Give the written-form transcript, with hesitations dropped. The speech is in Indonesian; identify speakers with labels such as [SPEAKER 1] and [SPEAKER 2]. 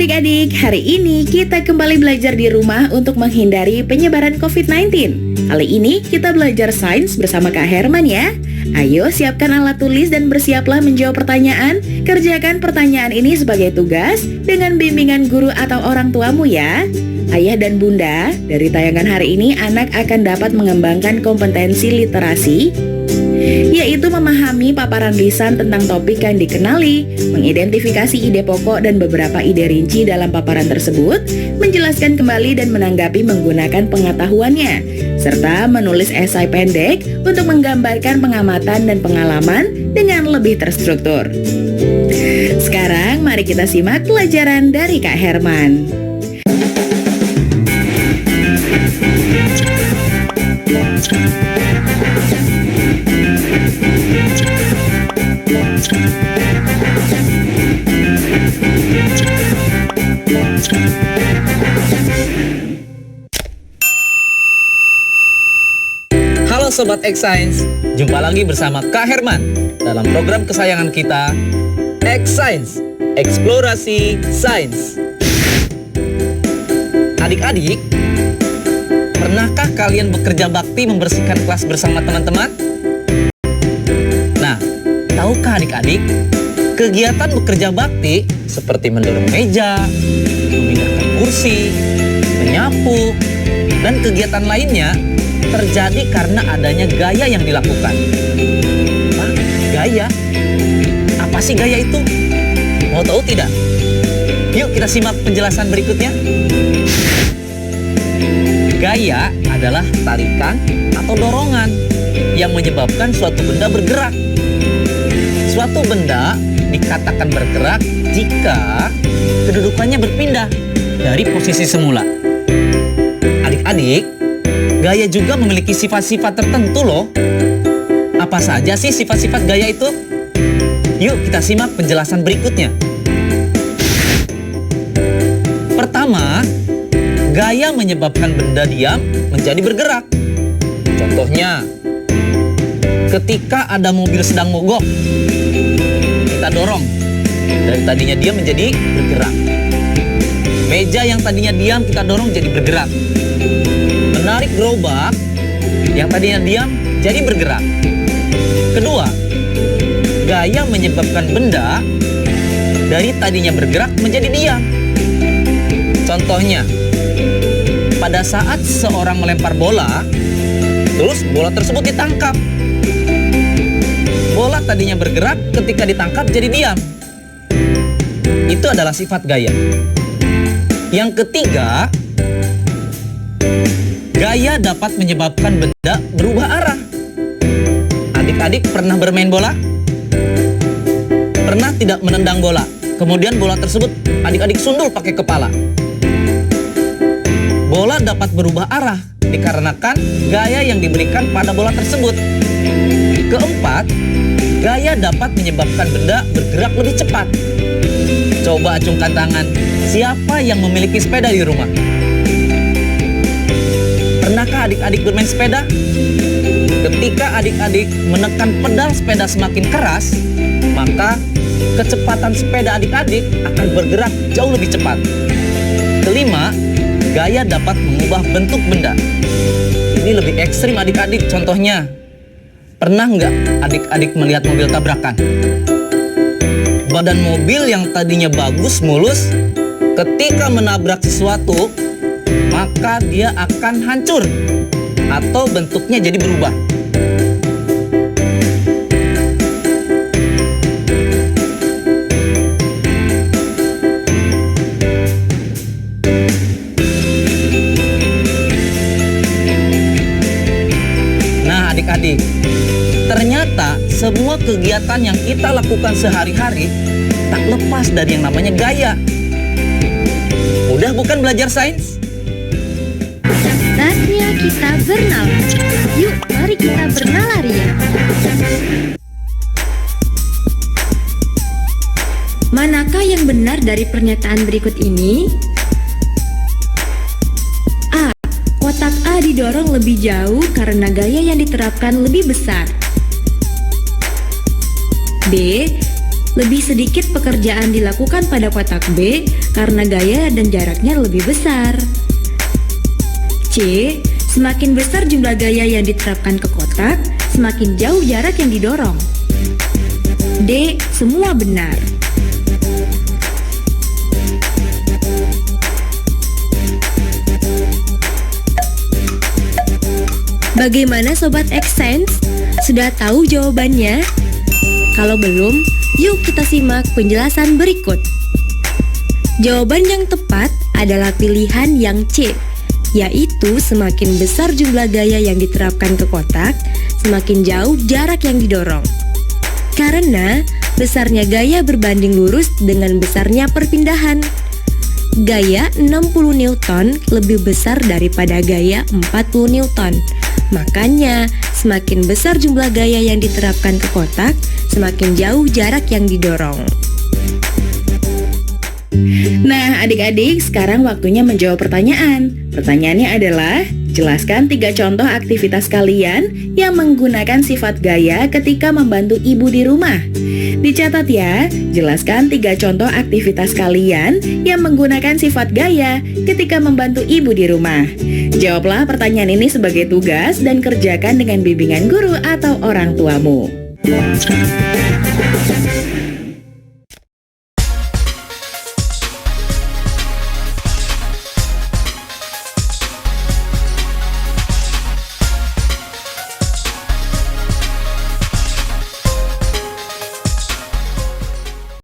[SPEAKER 1] adik-adik, hari ini kita kembali belajar di rumah untuk menghindari penyebaran COVID-19. Kali ini kita belajar sains bersama Kak Herman ya. Ayo siapkan alat tulis dan bersiaplah menjawab pertanyaan. Kerjakan pertanyaan ini sebagai tugas dengan bimbingan guru atau orang tuamu ya. Ayah dan bunda, dari tayangan hari ini anak akan dapat mengembangkan kompetensi literasi, yaitu memahami paparan lisan tentang topik yang dikenali, mengidentifikasi ide pokok dan beberapa ide rinci dalam paparan tersebut, menjelaskan kembali dan menanggapi menggunakan pengetahuannya, serta menulis esai pendek untuk menggambarkan pengamatan dan pengalaman dengan lebih terstruktur. Sekarang mari kita simak pelajaran dari Kak Herman.
[SPEAKER 2] Halo Sobat X-Science, jumpa lagi bersama Kak Herman dalam program kesayangan kita, X-Science, Eksplorasi Sains. Adik-adik, pernahkah kalian bekerja bakti membersihkan kelas bersama teman-teman? Nah, tahukah adik-adik, kegiatan bekerja bakti seperti mendorong meja, memindahkan kursi, menyapu, dan kegiatan lainnya terjadi karena adanya gaya yang dilakukan. Hah? Gaya? Apa sih gaya itu? Mau tahu tidak? Yuk kita simak penjelasan berikutnya. Gaya adalah tarikan atau dorongan yang menyebabkan suatu benda bergerak. Suatu benda dikatakan bergerak jika kedudukannya berpindah dari posisi semula. Adik-adik, gaya juga memiliki sifat-sifat tertentu loh. Apa saja sih sifat-sifat gaya itu? Yuk kita simak penjelasan berikutnya. Pertama, gaya menyebabkan benda diam menjadi bergerak. Contohnya, ketika ada mobil sedang mogok, kita dorong. Dari tadinya diam menjadi bergerak. Meja yang tadinya diam kita dorong jadi bergerak. Menarik gerobak yang tadinya diam jadi bergerak. Kedua, gaya menyebabkan benda dari tadinya bergerak menjadi diam. Contohnya, pada saat seorang melempar bola, terus bola tersebut ditangkap. Bola tadinya bergerak, ketika ditangkap jadi diam. Itu adalah sifat gaya. Yang ketiga, gaya dapat menyebabkan benda berubah arah. Adik-adik pernah bermain bola? Pernah tidak menendang bola? Kemudian bola tersebut adik-adik sundul pakai kepala. Bola dapat berubah arah dikarenakan gaya yang diberikan pada bola tersebut. Keempat, gaya dapat menyebabkan benda bergerak lebih cepat. Coba acungkan tangan, siapa yang memiliki sepeda di rumah? Pernahkah adik-adik bermain sepeda? Ketika adik-adik menekan pedal sepeda semakin keras, maka kecepatan sepeda adik-adik akan bergerak jauh lebih cepat. Kelima, gaya dapat mengubah bentuk benda. Ini lebih ekstrim adik-adik, contohnya. Pernah nggak adik-adik melihat mobil tabrakan? Badan mobil yang tadinya bagus, mulus, ketika menabrak sesuatu, maka dia akan hancur atau bentuknya jadi berubah. Nah adik-adik, ternyata semua kegiatan yang kita lakukan sehari-hari tak lepas dari yang namanya gaya. Mudah bukan belajar sains?
[SPEAKER 3] Saatnya kita bernalar. Yuk, mari kita bernalar ya. Manakah yang benar dari pernyataan berikut ini? A. Kotak A didorong lebih jauh karena gaya yang diterapkan lebih besar. B.
[SPEAKER 4] Lebih sedikit pekerjaan dilakukan pada kotak B karena gaya dan jaraknya lebih besar. C. Semakin besar jumlah gaya yang diterapkan ke kotak, semakin jauh jarak yang didorong. D. Semua benar. Bagaimana Sobat Xsense? Sudah tahu jawabannya? Kalau belum, yuk kita simak penjelasan berikut. Jawaban yang tepat adalah pilihan yang C, yaitu semakin besar jumlah gaya yang diterapkan ke kotak, semakin jauh jarak yang didorong. Karena besarnya gaya berbanding lurus dengan besarnya perpindahan. Gaya 60 Newton lebih besar daripada gaya 40 Newton. Makanya, semakin besar jumlah gaya yang diterapkan ke kotak, semakin jauh jarak yang didorong.
[SPEAKER 1] Nah, adik-adik, sekarang waktunya menjawab pertanyaan. Pertanyaannya adalah, jelaskan 3 contoh aktivitas kalian yang menggunakan sifat gaya ketika membantu ibu di rumah. Dicatat ya, jelaskan 3 contoh aktivitas kalian yang menggunakan sifat gaya ketika membantu ibu di rumah. Jawablah pertanyaan ini sebagai tugas dan kerjakan dengan bimbingan guru atau orang tuamu.